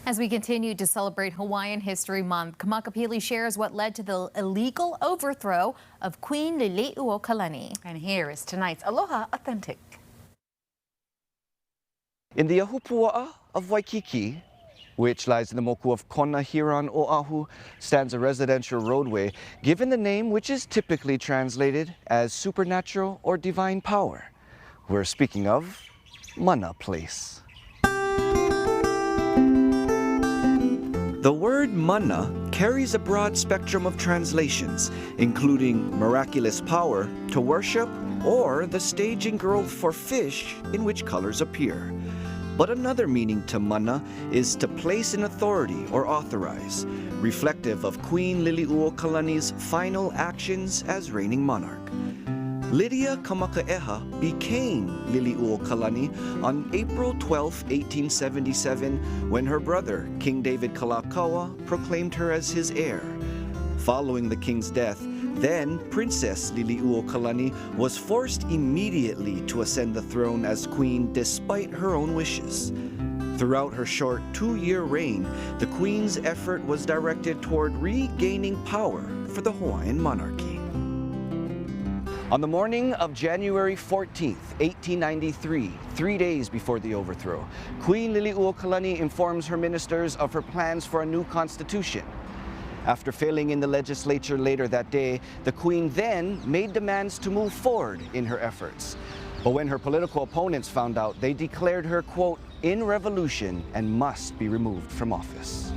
As we continue to celebrate Hawaiian History Month, Kamakapili shares what led to the illegal overthrow of Queen Liliuokalani. And here is tonight's Aloha Authentic. In the Ahupua'a of Waikiki, which lies in the moku of Kona, Huron, Oahu, stands a residential roadway given the name which is typically translated as supernatural or divine power. We're speaking of Mana Place. The word mana carries a broad spectrum of translations, including miraculous power, to worship, or the staging growth for fish in which colors appear. But another meaning to mana is to place in authority or authorize, reflective of Queen Liliuokalani's final actions as reigning monarch. Lydia Kamaka'eha became Liliuokalani on April 12, 1877, when her brother, King David Kalakaua, proclaimed her as his heir. Following the king's death, then Princess Liliuokalani was forced immediately to ascend the throne as queen despite her own wishes. Throughout her short 2-year reign, the queen's effort was directed toward regaining power for the Hawaiian monarchy. On the morning of January 14, 1893, 3 days before the overthrow, Queen Liliuokalani informs her ministers of her plans for a new constitution. After failing in the legislature later that day, the Queen then made demands to move forward in her efforts. But when her political opponents found out, they declared her, quote, in revolution and must be removed from office.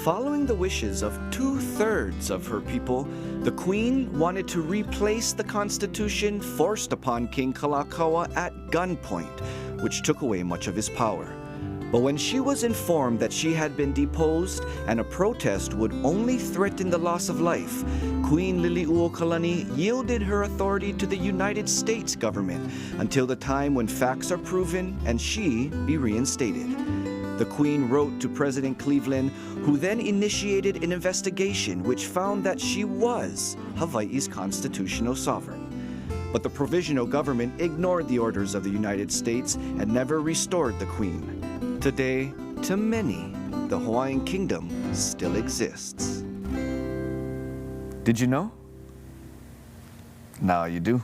Following the wishes of 2/3 of her people, the Queen wanted to replace the constitution forced upon King Kalakaua at gunpoint, which took away much of his power. But when she was informed that she had been deposed and a protest would only threaten the loss of life, Queen Liliuokalani yielded her authority to the United States government until the time when facts are proven and she be reinstated. The Queen wrote to President Cleveland, who then initiated an investigation which found that she was Hawaii's constitutional sovereign. But the provisional government ignored the orders of the United States and never restored the Queen. Today, to many, the Hawaiian Kingdom still exists. Did you know? Now you do.